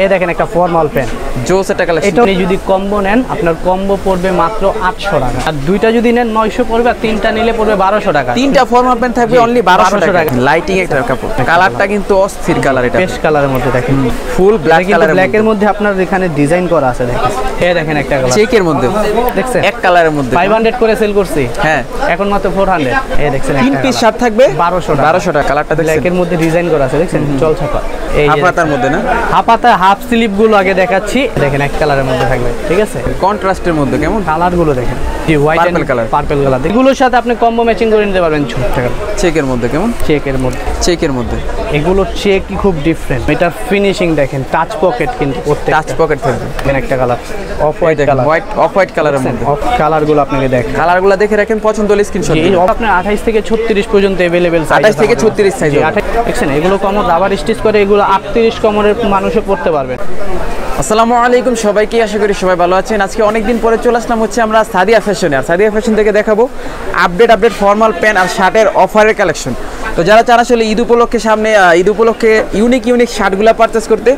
এই দেখেন একটা ফর্মাল প্যান্ট জোস এটা কালেকশন। এটা আপনি যদি কম্বো নেন আপনার কম্বো পড়বে মাত্র 800 টাকা, আর দুইটা যদি নেন 900 পড়বে, আর তিনটা নিলে পড়বে 1200 টাকা। তিনটা ফর্মাল প্যান্ট থাকবে অনলি 1200 টাকা। লাইটিং একটা কাপড়, কালারটা কিন্তু অস্থির কালার, এটা পেস্ট কালারের মধ্যে দেখেন, ফুল ব্ল্যাক কালার, ব্ল্যাকের মধ্যে আপনার এখানে ডিজাইন করা আছে দেখেন। এই দেখেন একটা কালার চেকের মধ্যে, দেখছেন এক কালারের মধ্যে 500 করে সেল করছি, হ্যাঁ এখন মাত্র 400। এই দেখছেন তিন পিস শার্ট থাকবে 1200 টাকা। কালারটা দেখছেন, ব্ল্যাকের মধ্যে ডিজাইন করা আছে দেখছেন, চল ছাপা। এই হাফাতার মধ্যে না, হাফাতা হাফ স্লিভ গুলো আগে দেখাচ্ছি, দেখেন এক কালারের মধ্যে থাকবে, ঠিক আছে। কন্ট্রাস্টের মধ্যে কেমন কালার গুলো দেখেন, জি white and colour, purple colour, এগুলোর সাথে আপনি কম্বো ম্যাচিং করে নিতে পারবেন। ছোট টাকা চেকের মধ্যে কেমন, চেকের মধ্যে এগুলোর চেক খুব ডিফারেন্ট, এটার ফিনিশিং দেখেন, টাচ পকেট, কিন্তু টাচ পকেট থাকবে। এখানে একটা colour off white colour, off white কালারের মধ্যে। অফ কালারগুলো আপনাকে দেখেন, কালারগুলো দেখে রাখেন, পছন্দ হলে স্ক্রিনশট দিন। আপনার 28 থেকে 36 পর্যন্ত अवेलेबल সাইজ, 28 থেকে 36 সাইজ। দেখছেন এগুলো কমর রাবার স্টিচ করে, এগুলো 38 কমরের মানুষও পড়তে পারবে। আসসালামু আলাইকুম সবাইকে, আশা করি সবাই ভালো আছেন। আজকে অনেকদিন পরে চলে আসলাম হচ্ছে আমরা সাদিয়া ফ্যাশনে, আর সাদিয়া ফ্যাশন থেকে দেখাবো আপডেট ফর্মাল প্যান্ট আর শার্টের অফারের কালেকশন। তো যারা চান আসলে ঈদ উপলক্ষে, সামনে ঈদ উপলক্ষে ইউনিক শার্টগুলো পারচেস করতে,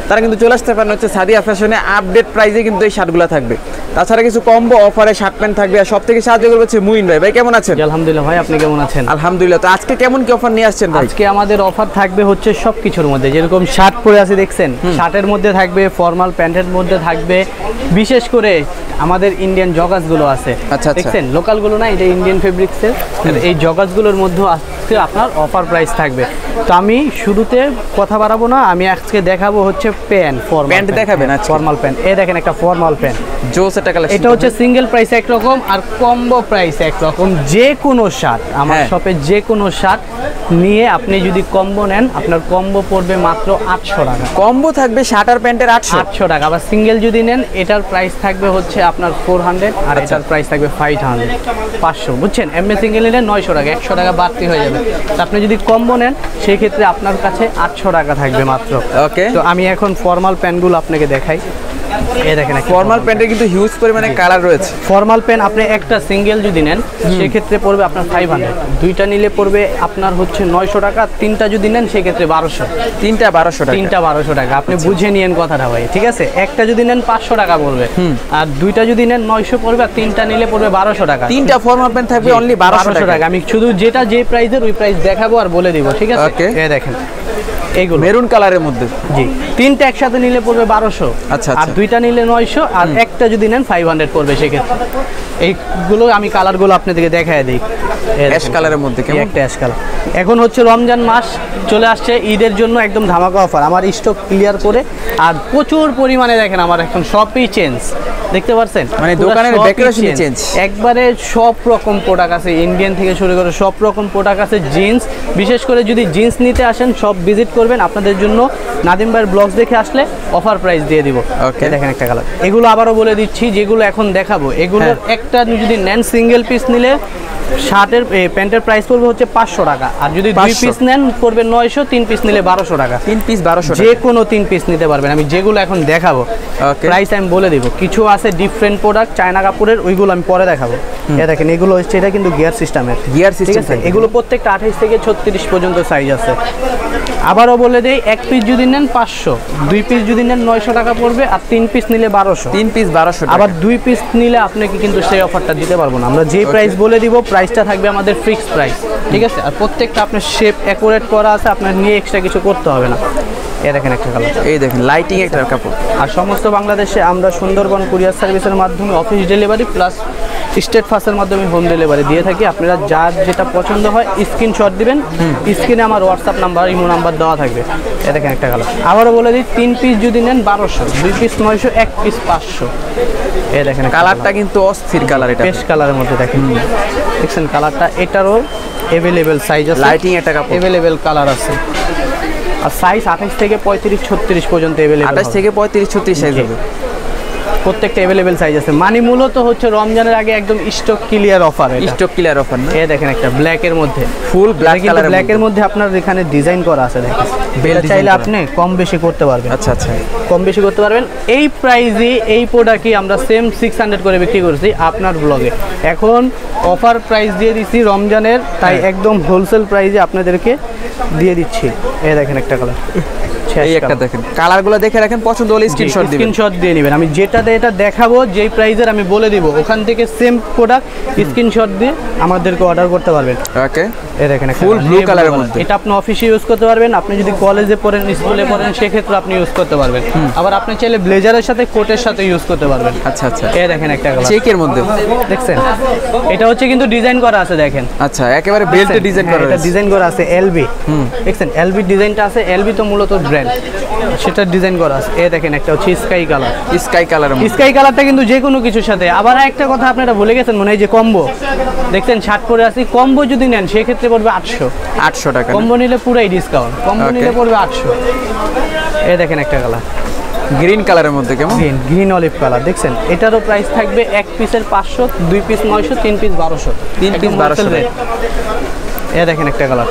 তারা কিন্তু চলে আসতে পারেন হচ্ছে সাদিয়া ফ্যাশনে। আপডেট প্রাইসে কিন্তু এই শার্টগুলো থাকবে, তাছাড়া কিছু কম্বো অফারে শার্ট প্যান্ট থাকবে। আর সব থেকে সাহায্য করবে হচ্ছে মুইন ভাই। ভাই কেমন আছেন? আলহামদুলিল্লাহ ভাই, আপনি কেমন আছেন? আলহামদুলিল্লাহ। তো আজকে কেমন কি অফার নিয়ে আসছেন ভাই? আজকে আমাদের অফার থাকবে হচ্ছে সবকিছুর মধ্যে, যেরকম শার্ট পরে আছে দেখছেন, শার্টের মধ্যে থাকবে, ফর্মাল প্যান্টের মধ্যে থাকবে, বিশেষ করে আমাদের ইন্ডিয়ান জগাসগুলো আছে, দেখছেন লোকালগুলো না, এটা ইন্ডিয়ান ফেব্রিক্সের। এই জগাসগুলোর মধ্যে আজকে আপনার অফার প্রাইস থাকবে। তো আমি শুরুতে কথা বাড়াবো না, আমি আজকে দেখাবো হচ্ছে প্যান্ট দেখাবেন, ফর্মাল প্যান্ট। এই দেখেন একটা ফর্মাল প্যান্ট জোস এটা কালেকশন, এটা হচ্ছে সিঙ্গেল প্রাইস একরকম আর কম্বো প্রাইস একরকম। যে কোনো শার্ট আমার শপে, যে কোনো শার্ট নিয়ে আপনি যদি কম্বো নেন আপনার কম্বো পড়বে মাত্র 800 টাকা। কম্বো থাকবে শার্ট আর প্যান্টের 800 টাকা। আবার সিঙ্গেল যদি নেন এটার প্রাইস থাকবে হচ্ছে আপনার 400, আর এটার প্রাইস থাকবে 500, বুঝছেন? এমনি সিঙ্গেল নিলে 900 টাকা, 100 টাকা বাড়তি হয়ে যাবে। তো আপনি যদি কম্বো নেন সেই ক্ষেত্রে আপনার কাছে 800 টাকা থাকবে মাত্র। ওকে, তো আমি এখন ফর্মাল প্যান্টগুলো আপনাকে দেখাই। এই দেখেন ফর্মাল প্যান্টের কিন্তু হিউজ পরিমাণে কালার রয়েছে। ফর্মাল প্যান্ট আপনি একটা সিঙ্গেল যদি নেন সেক্ষেত্রে পড়বে আপনার 500, দুইটা নিলে পড়বে আপনার হচ্ছে 900 টাকা, তিনটা যদি নেন সেক্ষেত্রে 1200। তিনটা 1200 টাকা। আপনি বুঝে নিয়েন কথাটা ভাই, ঠিক আছে? একটা যদি নেন 500 টাকা পড়বে, আর দুইটা যদি নেন 900 পড়বে, আর তিনটা নিলে পড়বে 1200 টাকা। তিনটা ফর্মাল প্যান্ট থাকবে অনলি 1200 টাকা। আমি শুধু যেটা যে প্রাইসের ওই প্রাইস দেখাবো আর বলে দিব, ঠিক আছে? এই দেখেন এইগুলো মেরুন কালারের মধ্যে, জি, তিনটা একসাথে নিলে পড়বে 1200, আচ্ছা, আর দুইটা নিলে 900, আর একটা যদি নেন 500 পড়বে সেক্ষেত্রে। এইগুলো আমি কালারগুলো আপনাদেরকে দেখায় দিই। অ্যাশ কালারের মধ্যে কেমন, একটা অ্যাশ কালার। এখন হচ্ছে রমজান মাস চলে আসছে, ঈদের জন্য একদম ধামাকা অফার, আমার স্টক ক্লিয়ার করে, আর প্রচুর পরিমাণে দেখেন আমার এখন সবই চেঞ্জ, দেখতে পাচ্ছেন? মানে দোকানের ডেকোরেশন চেঞ্জ, একবারে সব রকম প্রোডাক্ট আছে, ইন্ডিয়ান থেকে শুরু করে সব রকম প্রোডাক্ট আছে। জিন্স, বিশেষ করে যদি জিন্স নিতে আসেন সব ভিজিট করবেন, আপনাদের জন্য নাদিম ভাইয়ের ব্লগস দেখে আসলে অফার প্রাইস দিয়ে দিব। দেখেন একটা কালার, এগুলো আবারও বলে দিচ্ছি, যেগুলো এখন দেখাবো এগুলোর একটা যদি নেন সিঙ্গেল পিস নিলে শার্টের প্যান্টের প্রাইস পড়বে হচ্ছে 500 টাকা, আর যদি 2 পিস নেন পড়বে 900, 3 পিস নিলে 1200 টাকা। 3 পিস 1200 টাকা, যে কোনো 3 পিস নিতে পারবেন। আমি যেগুলো এখন দেখাবো প্রাইস আমি বলে দিব। কিছু আছে ডিফারেন্ট প্রোডাক্ট চায়না কাপড়ের, ওইগুলো আমি পরে দেখাবো। এই দেখেন এগুলো হচ্ছে, এটা কিন্তু গিয়ার সিস্টেমের, ঠিক আছে? এগুলো প্রত্যেকটা 28 থেকে 36 পর্যন্ত সাইজ আছে। আবারও বলে দেই, 1 পিস যদি নেন 500, 2 পিস যদি নেন 900 টাকা পড়বে, আর 3 পিস নিলে 1200। 3 পিস 1200 টাকা। আবার 2 পিস নিলে আপনাকে কিন্তু সেই অফারটা দিতে পারবো না, আমরা যে প্রাইস বলে দিব প্রাইসটা থাকবে আমাদের ফিক্স প্রাইস, ঠিক আছে? আর প্রত্যেকটা আপনার শেপ অ্যাকুরেট করা আছে, আপনার নিয়ে এক্সট্রা কিছু করতে হবে না। এই দেখেন একটা কালার, এই দেখেন লাইটিং একটা কাপড়। আর সমস্ত বাংলাদেশে আমরা সুন্দরবন কুরিয়ার সার্ভিসের মাধ্যমে অফিস ডেলিভারি প্লাস স্টেট ফাস্টের মাধ্যমে হোম ডেলিভারি দিয়ে থাকি। আপনারা যার যেটা পছন্দ হয় স্ক্রিনশট দিবেন, স্ক্রিনে আমার হোয়াটসঅ্যাপ নাম্বার, ইমো নাম্বার দেওয়া থাকবে। এই দেখেন একটা কালার, আবারও বলে দিই, 3 পিস যদি নেন 1200, 2 পিস 900, 1 পিস 500। এই দেখেন কালারটা কিন্তু অস্থির কালার, এটা পেস্ট কালারের মধ্যে দেখেন, দেখছেন কালারটা? এটারও अवेलेबल সাইজ আছে, লাইটিং একটা কাপড়, अवेलेबल কালার আছে, আর সাইজ 28 থেকে 35 36 পর্যন্ত अवेलेबल। 28 থেকে 35 36 সাইজ হবে, প্রত্যেকটা अवेलेबल সাইজ আছে। মানে মূলত হচ্ছে রমজানের আগে একদম stock clear offer, stock clear offer না? এই দেখেন একটা ব্ল্যাকের মধ্যে, ফুল ব্ল্যাক কালার, ব্ল্যাকের মধ্যে আপনার এখানে ডিজাইন করা আছে, দেখেন বেল চাইলে আপনি কম বেশি করতে পারবেন। আচ্ছা, কম বেশি করতে পারবেন। এই প্রাইসে এই প্রোডাক্টই আমরা সেম 600 করে বিক্রি করছি আপনার ব্লগে। এখন অফার প্রাইস দিয়ে দিচ্ছি রমজানের, তাই একদম হোলসেল প্রাইসে আপনাদেরকে দিয়ে দিচ্ছি। এই দেখেন একটা কালার, হচ্ছে এই একটা দেখেন, কালারগুলো দেখে রাখেন, পছন্দ হলে স্ক্রিনশট দিবেন। স্ক্রিনশট দিয়ে নেবেন। আমি যেটাতে এটা দেখাবো, যেই প্রাইজের আমি বলে দিব, ওখান থেকে সেম প্রোডাক্ট স্ক্রিনশট দিয়ে আমাদেরকে অর্ডার করতে পারবেন। ওকে, এই দেখেন ফুল ব্লু কালারের মধ্যে। এটা আপনি অফিসে ইউজ করতে পারবেন, আপনি যদি কলেজে পড়েন, স্কুলে পড়েন, সেক্ষেত্রে আপনি ইউজ করতে পারবেন। আবার আপনি চাইলে ব্লেজারের সাথে কোটের সাথে ইউজ করতে পারবেন। আচ্ছা আচ্ছা, এই দেখেন একটা কালার চেকের মধ্যে দেখছেন, এটা হচ্ছে কিন্তু ডিজাইন করা আছে দেখেন। আচ্ছা, একেবারে বেল্টে ডিজাইন করা এটা আছে। ডিজাইন করা আছে এলবি, দেখছেন এলবি ডিজাইনটা আছে। এলবি তো মূলত ব্র্যান্ড, সেটা ডিজাইন করা আছে। এই দেখেন একটা হচ্ছে sky colour, sky colour. Sky কালারটা কিন্তু যে কোনো কিছুর সাথে। আবার একটা কথা আপনারা ভুলে গেছেন মনে হয়, যে কম্বো দেখছেন শার্ট পরে আছে, কম্বো যদি নেন সেক্ষেত্রে পড়বে 800 টাকা। কম্বো নিলে পুরাই ডিসকাউন্ট, কম্বো নিলে পড়বে 800। এই দেখেন একটা কালার গ্রিন কালারের মধ্যে, কেমন গ্রিন অলিভ কালার দেখছেন। এটারও প্রাইস থাকবে এক পিসের 500, 2 পিস 900, 3 পিস 1200, 3 পিস 1200। এই দেখেন একটা কালার,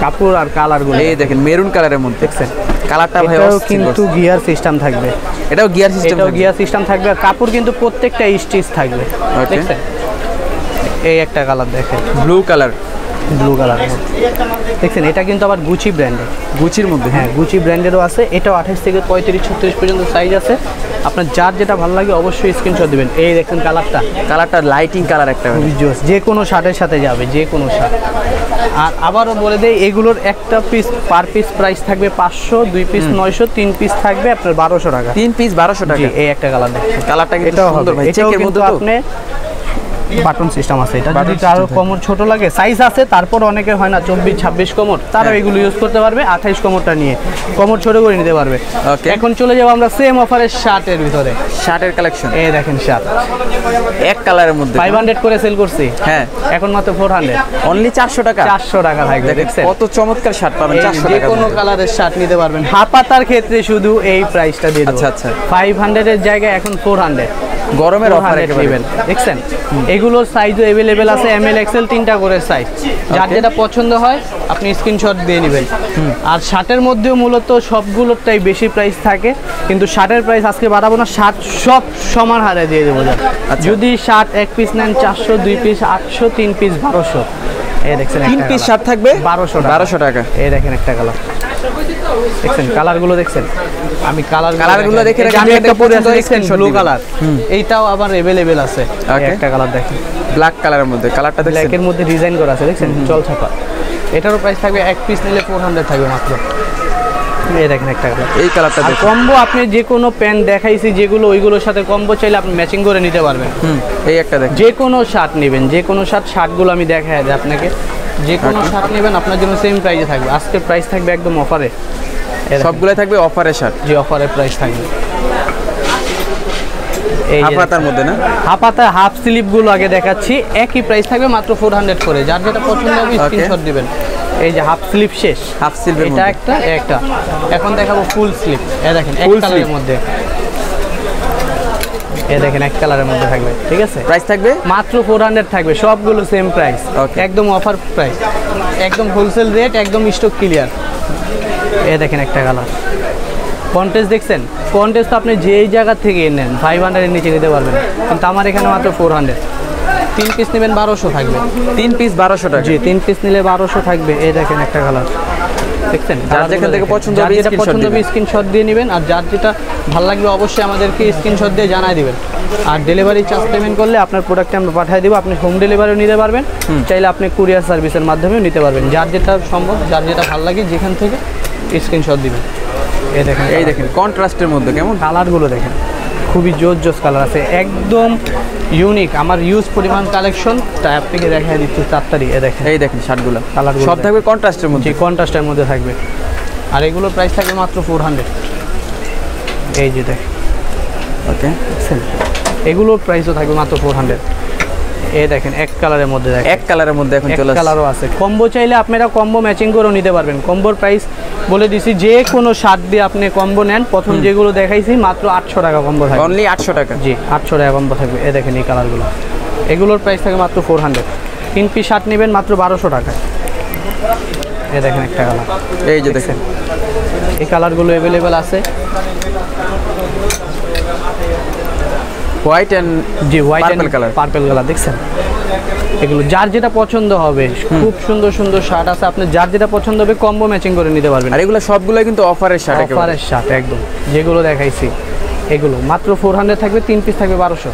কাপড় আর কালারগুলো এই দেখেন মেরুন কালারের মধ্যে দেখছেন। কালারটা ভাই এটাও অস্থির কিন্তু করছে। গিয়ার সিস্টেম থাকবে, এটাও গিয়ার সিস্টেম, এটাও গিয়ার সিস্টেম থাকবে। আর কাপড় কিন্তু প্রত্যেকটা স্টিচ থাকবে দেখছেন। এই একটা কালার দেখেন, ব্লু কালার, ব্লু কালার দেখছেন। এটা কিন্তু আবার গুচি ব্র্যান্ডের, গুচির মধ্যে। হ্যাঁ গুচি ব্র্যান্ডেরও আছে। এটাও 28 থেকে 35, 36 পর্যন্ত সাইজ আছে। আপনার যার যেটা ভালো লাগে অবশ্যই স্ক্রিনশট দিবেন। এই দেখেন কালারটা লাইটিং কালার একটা, খুবই জোস, যে কোনো শার্টের সাথে যাবে, যে কোনো শার্ট। আর আবারও বলে দেই, এগুলোর একটা পিস পার পিস প্রাইস থাকবে 500, 2 পিস 900, 3 পিস থাকবে আপনার 1200 টাকা। 3 পিস 1200 টাকা। এই একটা কালার দেখছেন, কালারটা কিন্তু এটাও সুন্দর ভাই, এটাও চেকের মধ্যে। কিন্তু তো আপনি বাটন সিস্টেম আছে। এটা যদি Button কারো system কোমর ছোট লাগে, সাইজ আছে, তারপর অনেকের হয় না 24, 26 কোমর, তারা এগুলো ইউজ করতে পারবে। 28 কোমরটা নিয়ে কোমর ছোট করে নিতে পারবে। Okay. এখন চলে যাবো আমরা সেম অফারের শার্টের ভিতরে। শার্টের কালেকশন, এই দেখেন শার্ট এক কালারের মধ্যে 500 করে সেল করছি, হ্যাঁ এখন মাত্র 400, অনলি 400 টাকা। 400 টাকা থাকবে দেখছেন। কত চমৎকার শার্ট পাবেন এই 400 যে টাকা। কোনো কালারের শার্ট নিতে পারবেন। হাফাতার ক্ষেত্রে শুধু এই প্রাইসটা দিয়ে দেবো। আচ্ছা, আচ্ছা। 500 এর জায়গায় এখন 400, গরমের অফার 400 একেবারে। নেবেন দেখছেন। এগুলোর সাইজও অ্যাভেলেবেল আছে, এমএল এক্সেল 3টা করে সাইজ। যার যেটা পছন্দ হয় আপনি স্ক্রিনশট দিয়ে নেবেন। আর শার্টের মধ্যেও মূলত সবগুলোরটাই বেশি প্রাইস থাকে, কিন্তু শার্টের প্রাইস আজকে বাড়াবো না, শার্ট সব সমান হারে দিয়ে দেবো। যদি শার্ট এক পিস নেন 400, 2 পিস 800, 3 পিস 1200। এই দেখছেন 3 পিস শার্ট থাকবে 1200 টাকা। এই দেখেন একটা কালার দেখছেন, কালারগুলো দেখছেন। আমি কালারগুলো দেখে রাখি, আমি একটা পরে পছন্দ দেখছেন screenshot ব্লু দিবেন। কালার, এইটাও আবার अवेलेबल আছে। একটা কালার দেখেন, ব্ল্যাক কালারের মধ্যে, কালারটা দেখছেন, ব্ল্যাকের মধ্যে ডিজাইন করা আছে দেখছেন, জল ছাপা। এটারও প্রাইস থাকবে এক পিস নিলে 400 থাকবে মাত্র। এই দেখেন একটা কালার, এই কালারটা দেখুন। কম্বো আপনি যে কোনো প্যান্ট দেখাইছি যেগুলো, ওইগুলোর সাথে কম্বো চাইলে আপনি ম্যাচিং করে নিতে পারবেন। এই একটা দেখুন, যে কোনো শার্ট নেবেন, যে কোনো শার্টগুলো আমি দেখাই দিই আপনাকে। যে কোনো শার্ট নেবেন আপনার জন্য সেম প্রাইসে থাকবে। আজকের প্রাইস থাকবে একদম অফারে, সবগুলাই থাকবে অফারের শার্ট, যে অফারের প্রাইস থাকবে। এই হাফাতার মধ্যে না, হাফাতা হাফ স্লিপ গুলো আগে দেখাচ্ছি, একই প্রাইস থাকবে মাত্র 400 করে। যার যেটা পছন্দ হবে স্ক্রিনশট দিবেন। এই যে হাফ স্লিপ শেষ, হাফ স্লিপের এটা মধ্যে একটা। এখন দেখাবো ফুল স্লিপ। এই দেখেন এক Full কালারের sleeve। মধ্যে, এই দেখেন এক কালারের মধ্যে থাকবে, ঠিক আছে। প্রাইস থাকবে মাত্র 400 থাকবে, সবগুলো সেম প্রাইস, Okay. একদম অফার প্রাইস, একদম হোলসেল রেট, একদম স্টক ক্লিয়ার। এই দেখেন একটা কালার, কন্টেস্ট দেখছেন। কন্টেস্ট তো আপনি যেই জায়গা থেকে নেন 500 এর নিচে নিতে পারবেন, কিন্তু আমার এখানে মাত্র 400। 3 পিস নেবেন 1200 থাকবে। 3 পিস 1200 টাকা। জি 3 পিস নিলে 1200 থাকবে। এই দেখেন একটা কালার দেখছেন, যার যেখান থেকে পছন্দ হবে স্ক্রিনশট দিয়ে নেবেন। আর যার যেটা ভালো লাগবে অবশ্যই আমাদেরকে স্ক্রিনশট দিয়ে জানাই দিবেন। আর ডেলিভারি চার্জ পেমেন্ট করলে আপনার প্রোডাক্টটা আমরা পাঠিয়ে দেবো। আপনি হোম ডেলিভারিও নিতে পারবেন, চাইলে আপনি কুরিয়ার সার্ভিসের মাধ্যমেও নিতে পারবেন। যার যেটা সম্ভব, যার যেটা ভালো লাগে যেখান থেকে স্ক্রিনশট দিবেন। এই দেখেন কন্ট্রাস্টের মধ্যে কেমন কালারগুলো দেখেন, খুবই জোস কালার আছে, একদম ইউনিক। আমার ইউজ পরিমাণ কালেকশন, তাই আপনাকে দেখাই দিচ্ছি তাড়াতাড়ি। এই দেখেন শার্টগুলো, কালারগুলো সব থাকবে কন্ট্রাস্টের মধ্যে, কন্ট্রাস্টের মধ্যে থাকবে। আর এগুলোর প্রাইস থাকবে মাত্র 400। এই যে দেখেন, ওকে, এগুলোর প্রাইসও থাকবে মাত্র 400। এই দেখেন এক কালারের মধ্যে, দেখেন এক কালারের মধ্যে এখন চলে আসছে। কালারও আছে। কম্বো চাইলে আপনারা কম্বো ম্যাচিং করেও নিতে পারবেন। কম্বোর প্রাইস বলে দিছি, যে কোনো শার্ট দিয়ে আপনি কম্বো নেন, প্রথম যেগুলো দেখাইছি মাত্র 800 টাকা কম্বো থাকবে, অনলি 800 টাকা। জি 800 টাকা কম্বো থাকবে। এই দেখেন এই কালারগুলো, এগুলোর প্রাইস থাকে মাত্র 400। 3 পিস শার্ট নেবেন মাত্র 1200 টাকা। এই দেখেন একটা কালার, এই যে দেখেন এই কালারগুলো অ্যাভেলেবেল আছে। White and G white Purple and color। Purple colour দেখছেন, এগুলো যার যেটা পছন্দ হবে, খুব সুন্দর সুন্দর শার্ট আছে, আপনি যার যেটা পছন্দ হবে কম্বো ম্যাচিং করে নিতে পারবেন। আর এগুলো সবগুলো কিন্তু অফারের শার্ট, অফারের শার্ট একদম, যেগুলো দেখাইছি এগুলো মাত্র 400 থাকবে, 3 পিস থাকবে 1200।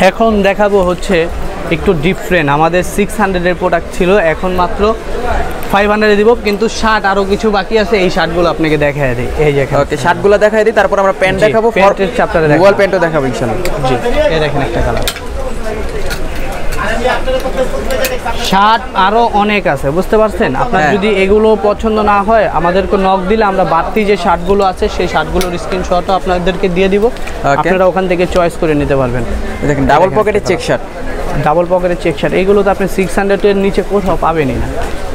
এখন দেখাবো হচ্ছে একটু ডিফারেন্ট, আমাদের 600 এর প্রোডাক্ট ছিল, এখন মাত্র 500 দিব, কিন্তু শার্ট আরো কিছু বাকি আছে, এই শার্টগুলো আপনাকে দেখায় দিই। এই যে ওকে, শার্টগুলো দেখাই দিই, তারপর আমরা প্যান্ট দেখাবো, প্যান্টের চ্যাপ্টারে দেখাবো, ওয়াল প্যান্টও দেখাবো ইনশাআল্লাহ। জি, এই দেখেন একটা কালার। শার্ট আরো অনেক আছে, বুঝতে পারছেন? আপনার যদি এগুলো পছন্দ না হয় আমাদেরকে নক দিলে আমরা বাড়তি যে শার্টগুলো আছে সেই শার্টগুলোর স্ক্রিনশটও আপনাদেরকে দিয়ে দিব, আপনারা ওখান থেকে চয়েস করে নিতে পারবেন। দেখেন ডাবল পকেটের চেক শার্ট, ডাবল পকেটের চেক শার্ট, এগুলো তো আপনি 600 এর নিচে কোথাও পাবেনই না,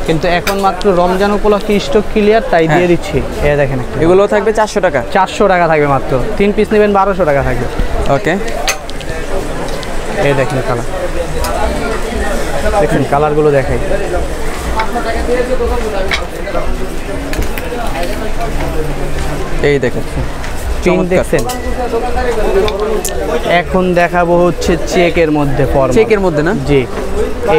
কিন্তু এখন মাত্র রমজান উপলক্ষে স্টক ক্লিয়ার, তাই দিয়ে দিচ্ছি। এই দেখেন এগুলো থাকবে 400 টাকা, 400 টাকা থাকবে মাত্র, 3 পিস নেবেন 1200 টাকা থাকবে। ওকে, এই দেখেন কালার, দেখেন কালারগুলো দেখাই। এই দেখেন পিঙ্ক দেখছেন। এখন দেখাবো হচ্ছে চেকের মধ্যে, চেকের মধ্যে না? জি,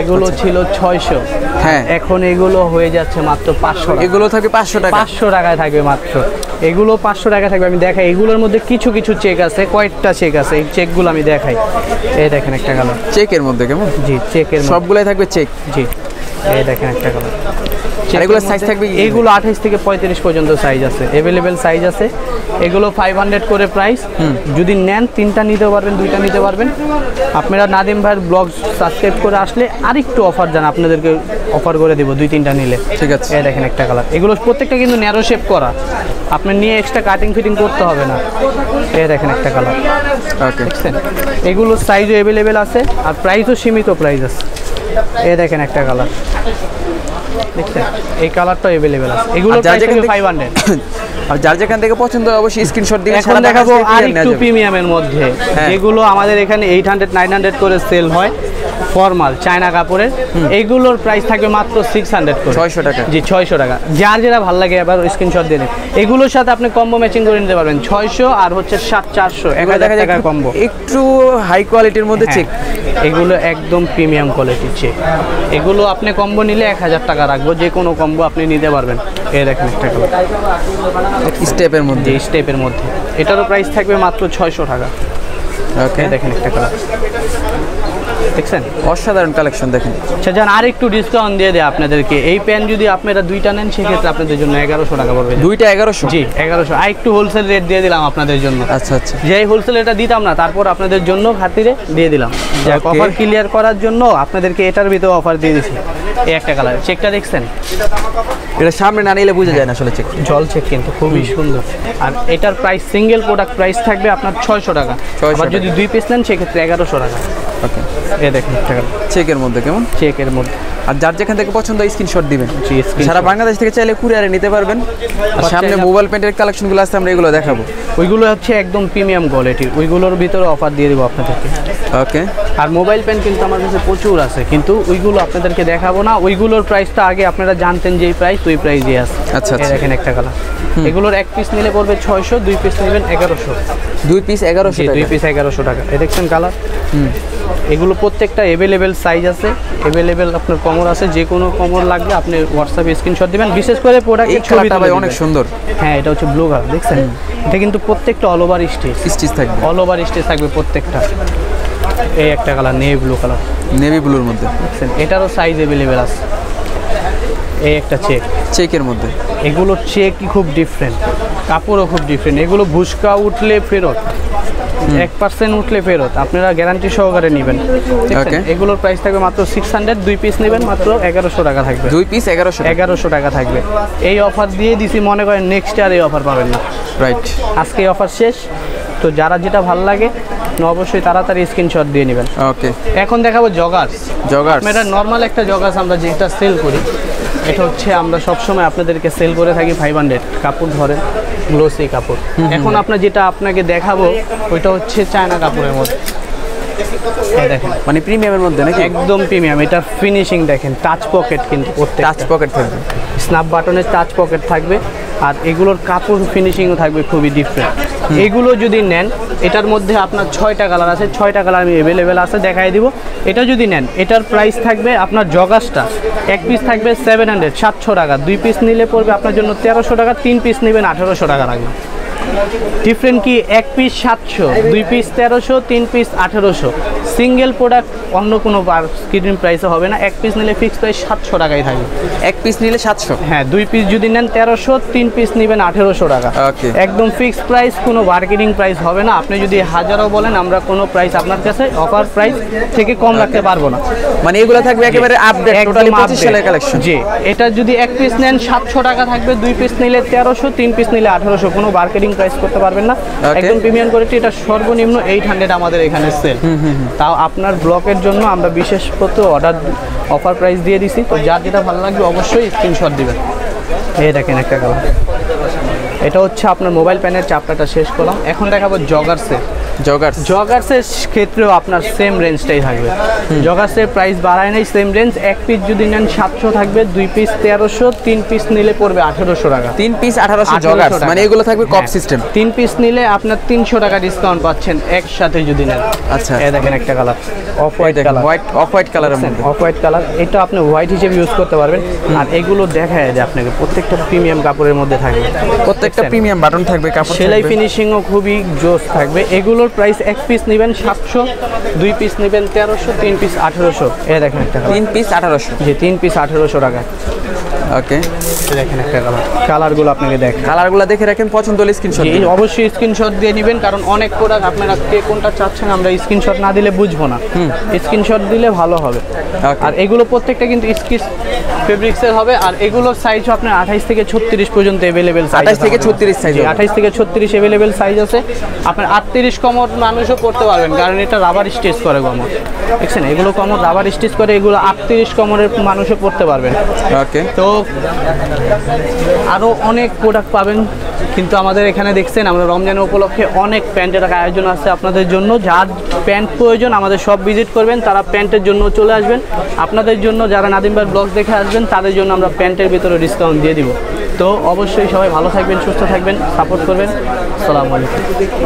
এগুলো ছিল 600, হ্যাঁ এখন এগুলো হয়ে যাচ্ছে মাত্র 500 টাকা। এগুলো থাকবে 500 টাকা, 500 টাকায় থাকবে মাত্র, এগুলো 500 টাকা থাকবে। আমি দেখাই, এগুলোর মধ্যে কিছু কিছু চেক আছে, কয়েকটা চেক আছে, এই চেকগুলো আমি দেখাই। এই দেখেন একটা কালার চেকের মধ্যে, কেমন? জি, চেকের সবগুলাই থাকবে চেক। জি, এই দেখেন একটা কালার। আর এগুলো সাইজ থাকবে, এগুলো 28 থেকে 35 পর্যন্ত সাইজ আছে, अवेलेबल সাইজ আছে। এগুলো 500 করে প্রাইস, যদি নেন 3টা নিতে পারবেন, 2টা নিতে পারবেন। আপনারা নাদিম ভাইয়ের ব্লগ সাবস্ক্রাইব করে আসলে আরেকটু অফার জান, আপনাদেরকে অফার করে দেব 2-3টা নিলে। ঠিক আছে, এই দেখেন একটা কালার, এগুলো প্রত্যেকটা কিন্তু ন্যারো শেপ করা, আপনি নিয়ে এক্সট্রা কাটিং ফিটিং করতে হবে না। এই দেখেন একটা কালার। ওকে, দেখছেন এগুলো সাইজও अवेलेबल আছে, আর প্রাইসও সীমিত প্রাইস আছে। এই দেখেন একটা কালার, দেখছেন এই কালারটা अवेलेबल আছে, এগুলো প্রাইস হবে 500। আর যার যেখান থেকে পছন্দ হয় অবশ্যই স্ক্রিনশট দিন। এখন দেখাবো আর একটু প্রিমিয়ামের মধ্যে, যেগুলো আমাদের এখানে 800-900 করে সেল হয়, ফর্মাল চায়না কাপড়ের, এইগুলোর প্রাইস থাকবে মাত্র 600 করে, 600 টাকা। জি, 600 টাকা। যার যেটা ভালো লাগে এবার স্ক্রিনশট দিয়ে দিন। এগুলোর সাথে আপনি কম্বো ম্যাচিং করে নিতে পারবেন, 600 আর হচ্ছে 400, 1000 টাকা কম্বো, একটু হাই কোয়ালিটির মধ্যে চেক। এগুলো একদম প্রিমিয়াম কোয়ালিটির চেক, এগুলো আপনি কম্বো নিলে 1000 টাকা রাখবো, যে কোনো কম্বো আপনি নিতে পারবেন। এই দেখেন একটা কালার, স্টেপের মধ্যে, স্টেপের মধ্যে, এটারও প্রাইস থাকবে মাত্র 600 টাকা। ওকে, দেখেন একটা কালার, দেখছেন অসাধারণ কালেকশন। দেখেন আচ্ছা জান, আর একটু ডিসকাউন্ট দিয়ে দেয় আপনাদেরকে। এই প্যান্ট যদি আপনারা 2টা নেন সেক্ষেত্রে আপনাদের জন্য 1100 টাকা পড়বে। 2টা 1100? জি 1100, আর একটু হোলসেল রেট দিয়ে দিলাম আপনাদের জন্য। আচ্ছা আচ্ছা, যে হোলসেল রেটটা দিতাম না, তারপর আপনাদের জন্য খাতিরে দিয়ে দিলাম, অফার ক্লিয়ার করার জন্য আপনাদেরকে এটার ভিতরে অফার দিয়ে দিছি। এই একটা কালার, চেকটা দেখছেন, এটা সামনে না নিলে বোঝা যায় না আসলে চেক, জল চেক কিন্তু খুবই সুন্দর। আর এটার প্রাইস সিঙ্গেল প্রোডাক্ট প্রাইস থাকবে আপনার 600 টাকা, আর যদি 2 পিস নেন সেক্ষেত্রে 1100 টাকা। ওকে, এই দেখেন একটা কালার, চেকের মধ্যে, কেমন? চেকের মধ্যে। আর যার যেখান থেকে পছন্দ স্ক্রিনশট দিবেন, জি, সারা বাংলাদেশ থেকে চাইলে কুরিয়ারে নিতে পারবেন। আর সামনে মোবাইল প্যান্টের কালেকশনগুলো আছে, আমরা এগুলো দেখাবো। ওইগুলো হচ্ছে একদম প্রিমিয়াম কোয়ালিটির, ওইগুলোর ভিতরে অফার দিয়ে দেবো আপনাদেরকে। ওকে, আর মোবাইল প্যান্ট কিন্তু আমার কাছে প্রচুর আছে, কিন্তু ওইগুলো আপনাদেরকে দেখাবো না। ওইগুলোর প্রাইসটা আগে আপনারা জানতেন যেই প্রাইস, ওই প্রাইসই আছে। আচ্ছা এই দেখেন একটা কালার, এগুলোর 1 পিস নিলে পড়বে 600, 2 পিস নেবেন 1100। 2 পিস 1100 টাকা? 2 পিস 1100 টাকা। এই দেখছেন কালার, এগুলো প্রত্যেকটা अवेलेबल সাইজ আছে, अवेलेबल আপনার কমর আছে, যে কোনো কমর লাগলে আপনি হোয়াটসঅ্যাপে স্ক্রিনশট দিবেন। বিশেষ করে প্রোডাক্টের ছবিটা ভাই অনেক সুন্দর। হ্যাঁ, এটা হচ্ছে ব্লু কালার, দেখছেন? এটা কিন্তু প্রত্যেকটা অল ওভার স্টিচ থাকবে, অল ওভার স্টিচ থাকবে প্রত্যেকটা। এই একটা colour navy blue colour, navy ব্লুর মধ্যে, দেখছেন? এটারও সাইজ अवेलेबल আছে। এই একটা চেক, চেকের মধ্যে। এগুলো চেকই খুব ডিফারেন্ট, কাপড়ও খুব ডিফারেন্ট। এগুলো ভুসকা উঠলে ফেরত, 1% উঠলে ফেরত, আপনারা গ্যারান্টি সহকারে নেবেন। এগুলোর প্রাইস থাকবে মাত্র 600, 2 পিস নেবেন মাত্র 1100 টাকা থাকবে। 2 পিস 1100 টাকা থাকবে। এই অফার দিয়ে দিছি, মনে করেন নেক্সট ইয়ার এই অফার পাবেন না। রাইট, আজকে এই অফার শেষ, তো যারা যেটা ভালো লাগে অবশ্যই তাড়াতাড়ি স্ক্রিনশট দিয়ে নেবেন। ওকে, এখন দেখাবো জগার্স। এটা নর্মাল একটা জগার্স আমরা যেটা সেল করি, এটা হচ্ছে আমরা সবসময় আপনাদেরকে সেল করে থাকি 500। কাপড় ধরেন, গ্লোসি কাপড়। এখন আপনার যেটা আপনাকে দেখাবো ওইটা হচ্ছে চায়না কাপড়ের মধ্যে। দেখেন, মানে প্রিমিয়ামের মধ্যে নাকি? একদম প্রিমিয়াম। এটার ফিনিশিং দেখেন, টাচ পকেট, কিন্তু টাচ পকেট থাকবে, স্ন্যাপ বাটনের টাচ পকেট থাকবে, আর এগুলোর কাপড় ফিনিশিংও থাকবে খুবই ডিফারেন্ট। এগুলো যদি নেন এটার মধ্যে আপনার 6টা কালার আছে, 6টা কালার আমি অ্যাভেলেবেল আছে দেখাই দিব। এটা যদি নেন এটার প্রাইস থাকবে আপনার জগাসটা এক পিস থাকবে 700 টাকা, 2 পিস নিলে পড়বে আপনার জন্য 1300 টাকা, 3 পিস নেবেন 1800 টাকা লাগবে। ডিফারেন্ট কি, এক piece 700, 2 piece 1300, 3 piece 1800। Single product অন্য কোনো স্ক্রিন প্রাইসে হবে না, এক পিস নিলে ফিক্স প্রাইস 700 টাকাই থাকবে। এক পিস নিলে 700? হ্যাঁ, 2 পিস যদি নেন 1300, 3 পিস নেবেন 1800 টাকা। ওকে, একদম ফিক্সড প্রাইস, কোনো বার্গেনিং প্রাইস হবে না। আপনি যদি হাজারও বলেন আমরা কোনো প্রাইস আপনার কাছে অফার প্রাইস থেকে কম রাখতে পারবো না। মানে এগুলো থাকবে একেবারে আপডেট, টোটালি 25 সালের কালেকশন। জি, এটা যদি এক পিস নেন 700 টাকা থাকবে, 2 পিস নিলে 1300, 3 পিস নিলে 1800। কোনো বার্গেনিং প্রাইস করতে পারবেন না, একদম প্রিমিয়াম কোয়ালিটি। এটা সর্বনিম্ন 800 আমাদের এখানে সেল। তাও আপনার ব্লকের জন্য আমরা বিশেষ অর্ডার অফার প্রাইস দিয়ে দিছি। তো যার যেটা ভালো লাগবে অবশ্যই স্ক্রিনশট দিবেন। এই দেখেন একটা কালার, এটা হচ্ছে আপনার মোবাইল প্যানের চাপটাটা শেষ করলাম। এখন দেখাবো জগার্সের। জগার্সের ক্ষেত্রেও আপনার সেম রেঞ্জটাই থাকবে। জগার্সের প্রাইস বাড়ায় নাই, সেম রেঞ্জ। এক পিস যদি নেন 700 থাকবে, 2 পিস 1300, 3 পিস নিলে পড়বে 1800 টাকা। 3 পিস 1800 জগার্স, মানে এগুলো থাকবে কপ সিস্টেম। 3 পিস নিলে আপনার 300 টাকা ডিসকাউন্ট পাচ্ছেন একসাথে যদি নেন। আচ্ছা, এই দেখেন একটা colour, off white colour, off white কালারের মধ্যে। অফ হোয়াইট কালার, এটা আপনি হোয়াইট হিসেবে ইউজ করতে পারবেন। আর এগুলো দেখায় যে আপনাকে প্রত্যেকটা প্রিমিয়াম কাপড়ের মধ্যে থাকবে, প্রত্যেকটা প্রিমিয়াম বাটন থাকবে, কাপড় সেলাই ফিনিশিংও খুবই জোস থাকবে। এগুলোর প্রাইস এক পিস নেবেন 700, 2 পিস নেবেন 1300, 3 পিস 1800। এই দেখেন একটা 3 পিস 1800। জি, 3 পিস 1800 টাকা। ওকে, দেখেন একটা কালার, কালারগুলো আপনাকে দেখেন, কালারগুলো দেখে রাখেন, পছন্দ হলে স্ক্রিনশট দিন। অবশ্যই স্ক্রিনশট দিয়ে নেবেন, কারণ অনেক প্রোডাক্ট আপনারা কে কোনটা চাচ্ছেন আমরা স্ক্রিনশট না দিলে বুঝবো না। স্ক্রিনশট দিলে ভালো হবে। আর এগুলো প্রত্যেকটা কিন্তু স্কিচ ফেব্রিক্সের হবে। আর এগুলোর সাইজও আপনার 28 থেকে 36 পর্যন্ত अवेलेबल সাইজ। 28 থেকে 36 সাইজ, 28 থেকে 36 अवेलेबल সাইজ আছে। আপনার 38 কমর মানুষও পড়তে পারবেন, কারণ এটা রাবার স্টিচ করে কমর। দেখছেন, এগুলো কমর রাবার স্টিচ করে, এগুলো 38 কমরের মানুষও পড়তে পারবেন। ওকে, তো আরও অনেক প্রোডাক্ট পাবেন। কিন্তু আমাদের এখানে দেখছেন আমরা রমজান উপলক্ষে অনেক প্যান্টের আয়োজন আছে আপনাদের জন্য। যার প্যান্ট প্রয়োজন আমাদের সব ভিজিট করবেন, তারা প্যান্টের জন্য চলে আসবেন। আপনাদের জন্য যারা নাদিম ভাইয়ের ব্লগ দেখে আসবেন তাদের জন্য আমরা প্যান্টের ভিতরে ডিসকাউন্ট দিয়ে দিব। তো অবশ্যই সবাই ভালো থাকবেন, সুস্থ থাকবেন, সাপোর্ট করবেন। আসসালামু আলাইকুম।